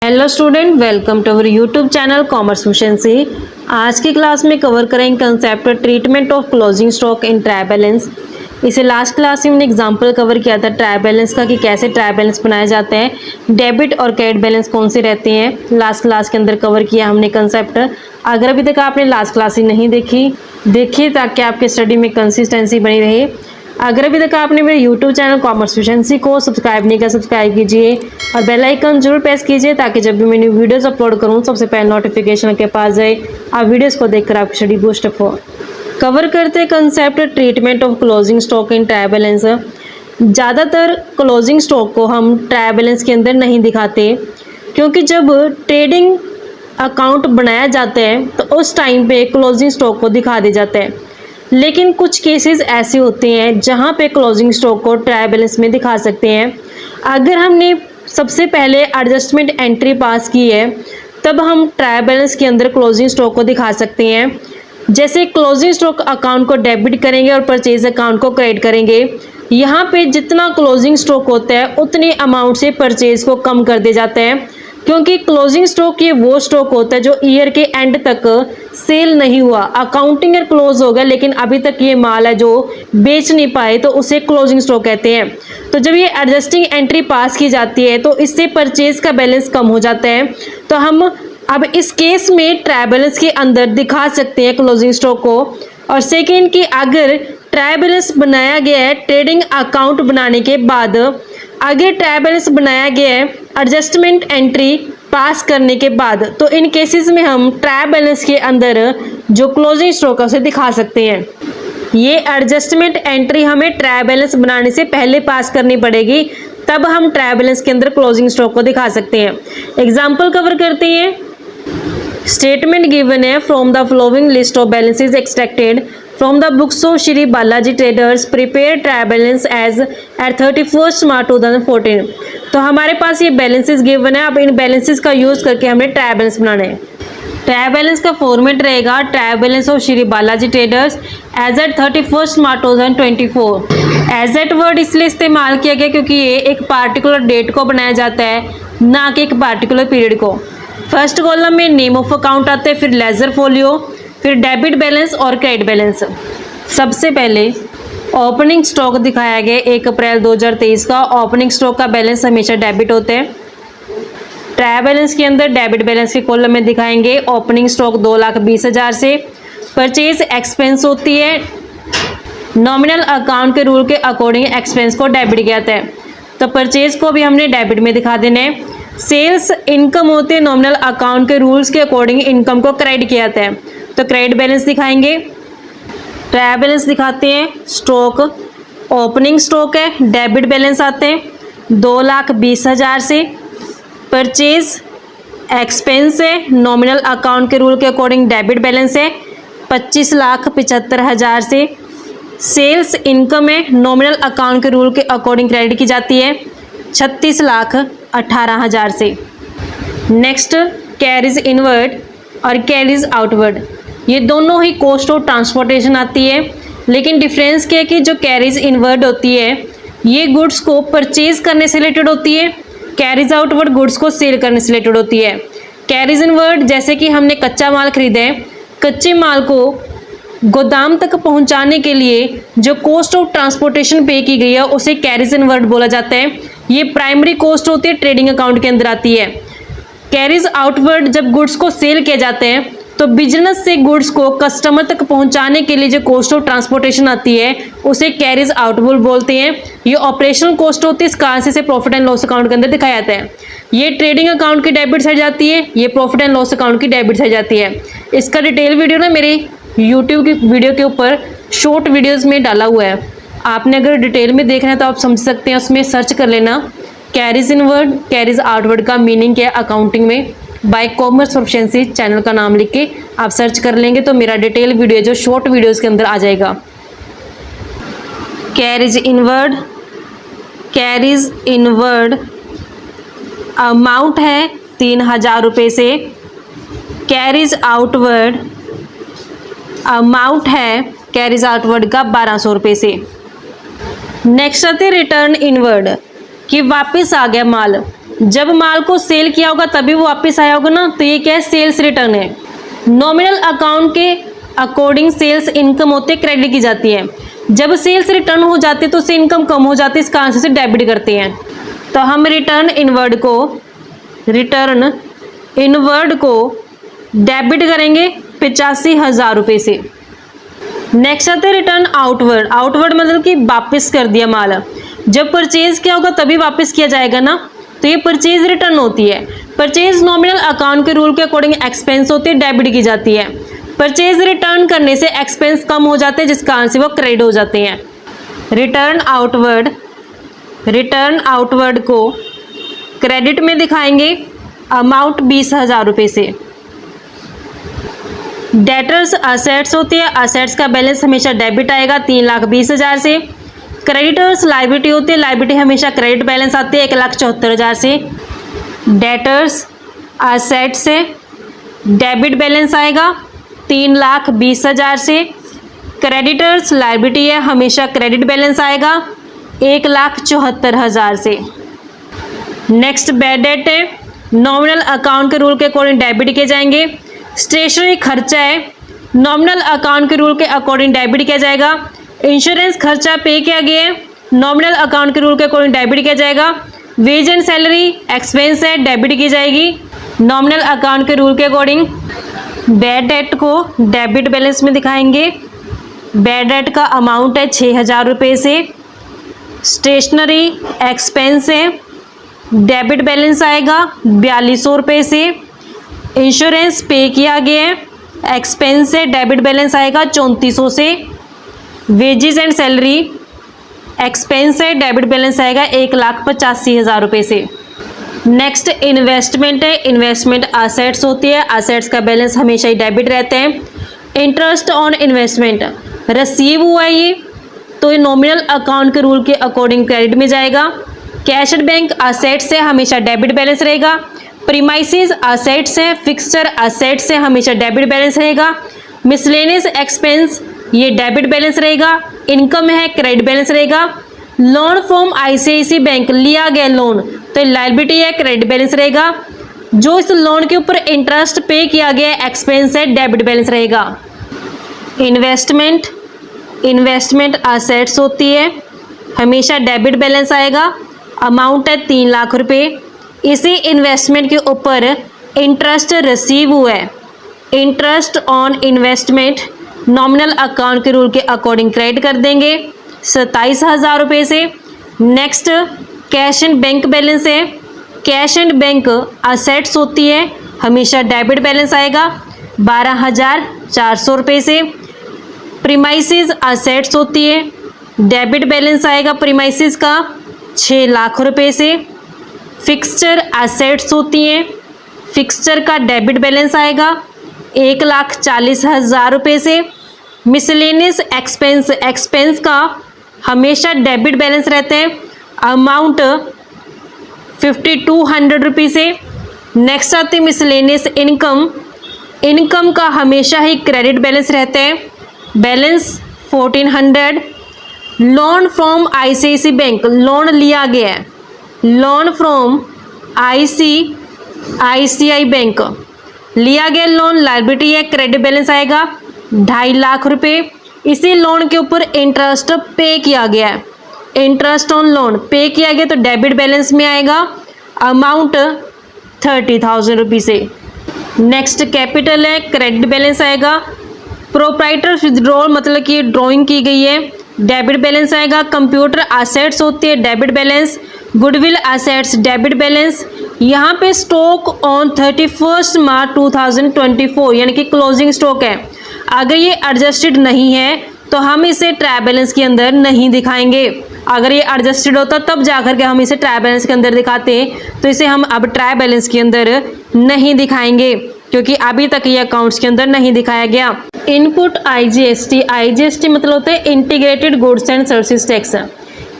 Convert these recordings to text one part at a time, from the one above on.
Hello student, welcome to our YouTube channel commerce efficiency. आज की class में cover करेंगे concept treatment of closing stock in trial balance. इसे last class में हमने एग्जांपल कवर किया था ट्रायल बैलेंस का कि कैसे ट्रायल बैलेंस बनाए जाते हैं, डेबिट और क्रेडिट बैलेंस कौन से रहते हैं। लास्ट क्लास के अंदर कवर किया हमने कंसेप्ट। अगर अभी तक आपने लास्ट क्लास ही नहीं देखिए ताकि आपके स्टडी में कंसिस्टेंसी बनी रहे। अगर अभी तक आपने मेरे यूट्यूब चैनल कॉमर्स एफिशिएंसी को सब्सक्राइब नहीं किया, सब्सक्राइब कीजिए और बेल आइकन जरूर प्रेस कीजिए ताकि जब भी मैं न्यू वीडियोस अपलोड करूं सबसे पहले नोटिफिकेशन के पास जाए। आप वीडियोस को देखकर आपकी स्टडी बूस्ट अप हो। कवर करते हैं concept treatment of closing stock in trial balance. ज़्यादातर क्लोजिंग स्टॉक को हम ट्रायल बैलेंस के अंदर नहीं दिखाते क्योंकि जब ट्रेडिंग अकाउंट बनाया जाता है तो उस टाइम पे क्लोजिंग स्टॉक को दिखा दिया जाता है। लेकिन कुछ केसेस ऐसे होते हैं जहां पे क्लोजिंग स्टॉक को ट्रायल बैलेंस में दिखा सकते हैं। अगर हमने सबसे पहले एडजस्टमेंट एंट्री पास की है तब हम ट्रायल बैलेंस के अंदर क्लोजिंग स्टॉक को दिखा सकते हैं। जैसे क्लोजिंग स्टॉक अकाउंट को डेबिट करेंगे और परचेज अकाउंट को क्रेडिट करेंगे। यहाँ पे जितना क्लोजिंग स्टॉक होता है उतनी अमाउंट से परचेज को कम कर दिया जाता है क्योंकि क्लोजिंग स्टॉक ये वो स्टॉक होता है जो ईयर के एंड तक सेल नहीं हुआ। अकाउंटिंग ईयर क्लोज हो गया लेकिन अभी तक ये माल है जो बेच नहीं पाए तो उसे क्लोजिंग स्टॉक कहते हैं। तो जब ये एडजस्टिंग एंट्री पास की जाती है तो इससे परचेज का बैलेंस कम हो जाता है। तो हम अब इस केस में ट्रायल बैलेंस के अंदर दिखा सकते हैं क्लोजिंग स्टॉक को। और सेकेंड कि अगर ट्रायल बैलेंस बनाया गया है ट्रेडिंग अकाउंट बनाने के बाद, अगर ट्रायल बैलेंस बनाया गया है एडजस्टमेंट एंट्री पास करने के बाद, तो इन केसेस में हम ट्रायल बैलेंस के अंदर जो क्लोजिंग स्टॉक है उसे दिखा सकते हैं। ये एडजस्टमेंट एंट्री हमें ट्रायल बैलेंस बनाने से पहले पास करनी पड़ेगी, तब हम ट्रायल बैलेंस के अंदर क्लोजिंग स्टॉक को दिखा सकते हैं। एग्जाम्पल कवर करते हैं। स्टेटमेंट गिवन है from the following list of balances extracted from the books of Shri Balaji traders prepare trial balance as at 31 March 2014। तो हमारे पास ये बैलेंसेस गिवन है। अब इन बैलेंसेस का यूज करके हमें ट्रायल बैलेंस बनाना है। ट्रायल बैलेंस का फॉर्मेट रहेगा trial balance of Shri Balaji traders as at 31 March 2024। As at word इसलिए इस्तेमाल किया गया क्योंकि ये एक पार्टिकुलर डेट को बनाया जाता है, ना कि एक पार्टिकुलर पीरियड को। फर्स्ट कॉलम में नेम ऑफ अकाउंट आता है, फिर लेजर फोलियो, फिर डेबिट बैलेंस और क्रेडिट बैलेंस। सबसे पहले ओपनिंग स्टॉक दिखाया गया 1 अप्रैल 2023 का। ओपनिंग स्टॉक का बैलेंस हमेशा डेबिट होता है। ट्रायल बैलेंस के अंदर डेबिट बैलेंस के कॉलम में दिखाएंगे ओपनिंग स्टॉक 2,20,000 से। परचेज एक्सपेंस होती है, नॉमिनल अकाउंट के रूल के अकॉर्डिंग एक्सपेंस को डेबिट किया जाता है, तो परचेज को भी हमने डेबिट में दिखा देना है। सेल्स इनकम होते हैं, नॉमिनल अकाउंट के रूल्स के अकॉर्डिंग इनकम को क्रेडिट किया जाता है, तो क्रेडिट बैलेंस दिखाएंगे। ट्रायल बैलेंस दिखाते हैं। स्टॉक ओपनिंग स्टॉक है, डेबिट बैलेंस आते हैं 2,20,000 से। परचेज एक्सपेंस है, नॉमिनल अकाउंट के रूल के अकॉर्डिंग डेबिट बैलेंस है 25,75,000 से। सेल्स इनकम है, नॉमिनल अकाउंट के रूल के अकॉर्डिंग क्रेडिट की जाती है 36,18,000 से। नेक्स्ट कैरीज इनवर्ड और कैरीज आउटवर्ड, ये दोनों ही कॉस्ट ऑफ ट्रांसपोर्टेशन आती है। लेकिन डिफरेंस क्या है कि जो कैरीज इनवर्ड होती है ये गुड्स को परचेज करने से रिलेटेड होती है, कैरीज आउटवर्ड गुड्स को सेल करने से रिलेटेड होती है। कैरीज इनवर्ड जैसे कि हमने कच्चा माल खरीदा है, कच्चे माल को गोदाम तक पहुंचाने के लिए जो कॉस्ट ऑफ ट्रांसपोर्टेशन पे की गई है उसे कैरीज इनवर्ड बोला जाता है। ये प्राइमरी कॉस्ट होती है, ट्रेडिंग अकाउंट के अंदर आती है। कैरीज आउटवर्ड जब गुड्स को सेल किया जाते हैं तो बिजनेस से गुड्स को कस्टमर तक पहुंचाने के लिए जो कॉस्ट ऑफ ट्रांसपोर्टेशन आती है उसे कैरीज आउटवर्ड बोलते हैं। ये ऑपरेशनल कॉस्ट होती है, इस कारण से प्रॉफिट एंड लॉस अकाउंट के अंदर दिखाया जाता है। ये ट्रेडिंग अकाउंट की डेबिट साइड जाती है, ये प्रॉफिट एंड लॉस अकाउंट की डेबिट साइड जाती है। इसका डिटेल वीडियो ना मेरे यूट्यूब की वीडियो के ऊपर शॉर्ट वीडियोज़ में डाला हुआ है। आपने अगर डिटेल में देखना है तो आप समझ सकते हैं, उसमें सर्च कर लेना कैरीज इनवर्ड कैरीज आउटवर्ड का मीनिंग क्या है अकाउंटिंग में। बाय कॉमर्स एफिशिएंसी चैनल का नाम लिख के आप सर्च कर लेंगे तो मेरा डिटेल वीडियो जो शॉर्ट वीडियोस के अंदर आ जाएगा। कैरीज इनवर्ड अमाउंट है 3,000 रुपये से। कैरीज आउटवर्ड अमाउंट है कैरीज आउटवर्ड का 1,200 रुपये से। नेक्स्ट आते हैं रिटर्न इनवर्ड। कि वापस आ गया माल, जब माल को सेल किया होगा तभी वो वापस आया होगा ना, तो ये क्या है, सेल्स रिटर्न है। नॉमिनल अकाउंट के अकॉर्डिंग सेल्स इनकम होते क्रेडिट की जाती है। जब सेल्स रिटर्न हो जाती है तो उससे इनकम कम हो जाती है, इसका आंसर से डेबिट करते हैं। तो हम रिटर्न इनवर्ड को डेबिट करेंगे 85,000 रुपये से। नेक्स्ट आते हैं रिटर्न आउटवर्ड मतलब कि वापस कर दिया माल, जब परचेज किया होगा तभी वापस किया जाएगा ना, तो ये परचेज रिटर्न होती है। परचेज नॉमिनल अकाउंट के रूल के अकॉर्डिंग एक्सपेंस होती है, डेबिट की जाती है। परचेज रिटर्न करने से एक्सपेंस कम हो जाते हैं, जिसका आंसर वो क्रेडिट हो जाते हैं। रिटर्न आउटवर्ड को क्रेडिट में दिखाएंगे, अमाउंट 20,000 रुपये से। डेटर्स असेट्स होती है, असेट्स का बैलेंस हमेशा डेबिट आएगा 3,20,000 से। क्रेडिटर्स लाइबिलिटी होती है, लाइबिलिटी हमेशा क्रेडिट बैलेंस आती है 1,74,000 से। डेटर्स असेट्स से डेबिट बैलेंस आएगा 3,20,000 से। क्रेडिटर्स लाइबिलिटी है, हमेशा क्रेडिट बैलेंस आएगा 1,74,000 से। नेक्स्ट बैड डेट है, नॉमिनल अकाउंट के रूल के अकॉर्डिंग डेबिट किए जाएंगे। स्टेशनरी खर्चा है, नॉमिनल अकाउंट के रूल के अकॉर्डिंग डेबिट किया जाएगा। इंश्योरेंस खर्चा पे किया गया है, नॉमिनल अकाउंट के रूल के अकॉर्डिंग डेबिट किया जाएगा। वेज एंड सैलरी एक्सपेंस है, डेबिट की जाएगी नॉमिनल अकाउंट के रूल के अकॉर्डिंग। बैड डेट को डेबिट बैलेंस में दिखाएंगे, बैड डेट का अमाउंट है 6,000 रुपये से। स्टेशनरी एक्सपेंस है, डेबिट बैलेंस आएगा 4,200 रुपये से। इंश्योरेंस पे किया गया है, एक्सपेंस है, डेबिट बैलेंस आएगा 3,400 से। वेजेस एंड सैलरी एक्सपेंस है, डेबिट बैलेंस आएगा 1,85,000 रुपये से। नेक्स्ट इन्वेस्टमेंट है, इन्वेस्टमेंट असेट्स होती है, असेट्स का बैलेंस हमेशा ही डेबिट रहते हैं। इंटरेस्ट ऑन इन्वेस्टमेंट रिसीव हुआ है ये, तो ये नॉमिनल अकाउंट के रूल के अकॉर्डिंग क्रेडिट में जाएगा। कैश एट बैंक असेट्स से हमेशा डेबिट बैलेंस रहेगा। प्रीमाइसेस असेट्स है, फिक्सचर असेट्स से हमेशा डेबिट बैलेंस रहेगा। मिसलेनियस एक्सपेंस ये डेबिट बैलेंस रहेगा। इनकम है, क्रेडिट बैलेंस रहेगा। लोन फ्रॉम आईसीआईसी बैंक लिया गया लोन, तो लायबिलिटी है, क्रेडिट बैलेंस रहेगा। जो इस लोन के ऊपर इंटरेस्ट पे किया गया एक्सपेंस है, डेबिट बैलेंस रहेगा। इन्वेस्टमेंट असेट्स होती है, हमेशा डेबिट बैलेंस आएगा। अमाउंट है 3 लाख रुपए। इसी इन्वेस्टमेंट के ऊपर इंटरेस्ट रिसीव हुआ है, interest on investment nominal account के रूल के अकॉर्डिंग क्रेडिट कर देंगे 27,000 रुपये से। Next cash and bank balance है, कैश एंड बैंक असेट्स होती है, हमेशा डेबिट बैलेंस आएगा 12,400 रुपये से। प्रीमाइसेस असेट्स होती है, डेबिट बैलेंस आएगा प्रीमाइसेस का 6 लाख रुपये से। फिक्सचर असेट्स होती हैं, फिक्सचर का डेबिट बैलेंस आएगा 1,40,000 रुपये से। मिसलेनियस एक्सपेंस का हमेशा डेबिट बैलेंस रहते हैं, अमाउंट 5,200 रुपये से। नेक्स्ट आती है मिसलेनियस इनकम का हमेशा ही क्रेडिट बैलेंस रहते हैं, balance 1,400। Loan from ICICI bank loan लिया गया है, लोन फ्रॉम आईसीआईसीआई बैंक लिया गया लोन, लायबिलिटी है, क्रेडिट बैलेंस आएगा 2.5 लाख रुपए। इसी लोन के ऊपर इंटरेस्ट पे किया गया है, इंटरेस्ट ऑन लोन पे किया गया, तो डेबिट बैलेंस में आएगा अमाउंट 30,000 रुपये से। नेक्स्ट कैपिटल है, क्रेडिट बैलेंस आएगा। प्रोप्राइटर विथड्रॉल मतलब कि ड्राइंग की गई है, डेबिट बैलेंस आएगा। कंप्यूटर असेट्स होती है, debit balance. Goodwill assets debit balance. यहाँ पे स्टॉक ऑन 31 मार्च 2024 यानी कि क्लोजिंग स्टॉक है, अगर ये एडजस्टेड नहीं है तो हम इसे ट्रायल बैलेंस के अंदर नहीं दिखाएंगे। अगर ये एडजस्टेड होता तब जाकर के हम इसे ट्रायल बैलेंस के अंदर दिखाते, तो इसे हम अब ट्रायल बैलेंस के अंदर नहीं दिखाएंगे क्योंकि अभी तक ये अकाउंट्स के अंदर नहीं दिखाया गया। इनपुट आईजीएसटी मतलब होता है integrated goods and services tax.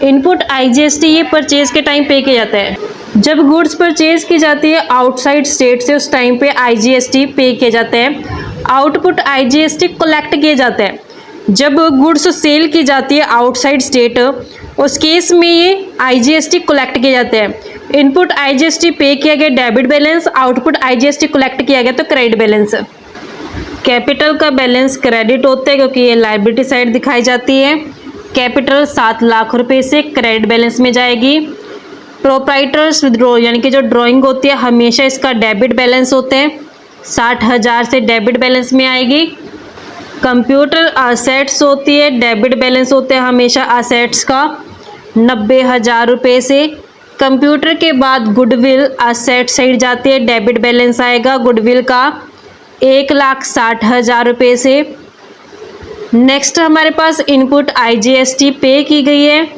Input IGST ये परचेज के टाइम पे किया जाता है, जब गुड्स परचेज की जाती है आउटसाइड स्टेट से उस टाइम पे आईजीएसटी पे किया जाता है। आउटपुट आईजीएसटी कलेक्ट किए जाते हैं, जब गुड्स सेल की जाती है आउटसाइड स्टेट उस केस में ये IGST कलेक्ट किए जाते हैं। इनपुट IGST पे किया गया debit balance, output IGST collect किया गया तो क्रेडिट बैलेंस। कैपिटल का बैलेंस क्रेडिट होता है क्योंकि ये लायबिलिटी साइड दिखाई जाती है। कैपिटल 7 लाख रुपए से क्रेडिट बैलेंस में जाएगी। प्रोप्राइटर्स विड्रॉ यानी कि जो ड्राइंग होती है हमेशा इसका डेबिट बैलेंस होते हैं, 60,000 से डेबिट बैलेंस में आएगी। कंप्यूटर असेट्स होती है, डेबिट बैलेंस होते हैं हमेशा असेट्स का 90,000 रुपये से। कंप्यूटर के बाद गुडविल असेट साइड जाती है, डेबिट बैलेंस आएगा गुडविल का 1,60,000 रुपये से। नेक्स्ट हमारे पास इनपुट IGST पे की गई है।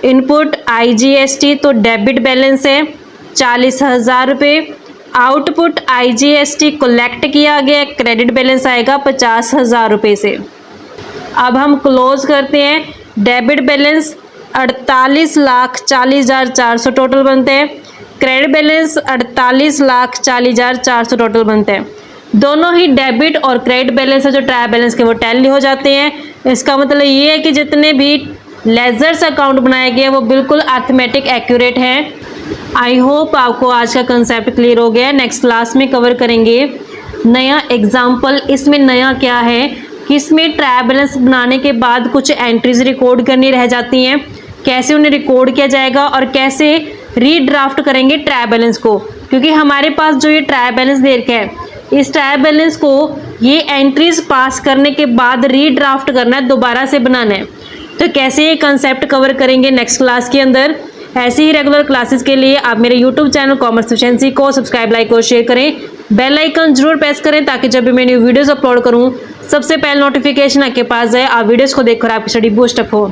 इनपुट IGST तो डेबिट बैलेंस है 40,000 रुपये। आउटपुट IGST कलेक्ट किया गया, क्रेडिट बैलेंस आएगा 50,000 रुपये से। अब हम क्लोज करते हैं। डेबिट बैलेंस 48,40,400 टोटल बनते हैं। क्रेडिट बैलेंस 48,40,400 टोटल बनते हैं। दोनों ही डेबिट और क्रेडिट बैलेंस है जो ट्रायल बैलेंस के वो टैली हो जाते हैं। इसका मतलब ये है कि जितने भी लेजर्स अकाउंट बनाए गए वो बिल्कुल अर्थमेटिक एक्यूरेट हैं। आई होप आपको आज का कंसेप्ट क्लियर हो गया है। नेक्स्ट क्लास में कवर करेंगे नया एग्जाम्पल। इसमें नया क्या है कि इसमें ट्रायल बैलेंस बनाने के बाद कुछ एंट्रीज रिकॉर्ड करनी रह जाती हैं, कैसे उन्हें रिकॉर्ड किया जाएगा और कैसे रीड्राफ्ट करेंगे ट्रायल बैलेंस को। क्योंकि हमारे पास जो ये ट्रायल बैलेंस दे रखा है, इस ट्रायल बैलेंस को ये एंट्रीज पास करने के बाद रीड्राफ्ट करना है, दोबारा से बनाना है। तो कैसे ये कंसेप्ट कवर करेंगे नेक्स्ट क्लास के अंदर। ऐसे ही रेगुलर क्लासेस के लिए आप मेरे यूट्यूब चैनल कॉमर्स एफिशिएंसी को सब्सक्राइब, लाइक और शेयर करें। बेल आइकन जरूर प्रेस करें ताकि जब भी मैं न्यू वीडियोस अपलोड करूं सबसे पहले नोटिफिकेशन आपके पास जाए, आप वीडियोस को देखकर आपकी स्टडी बूस्ट अप हो।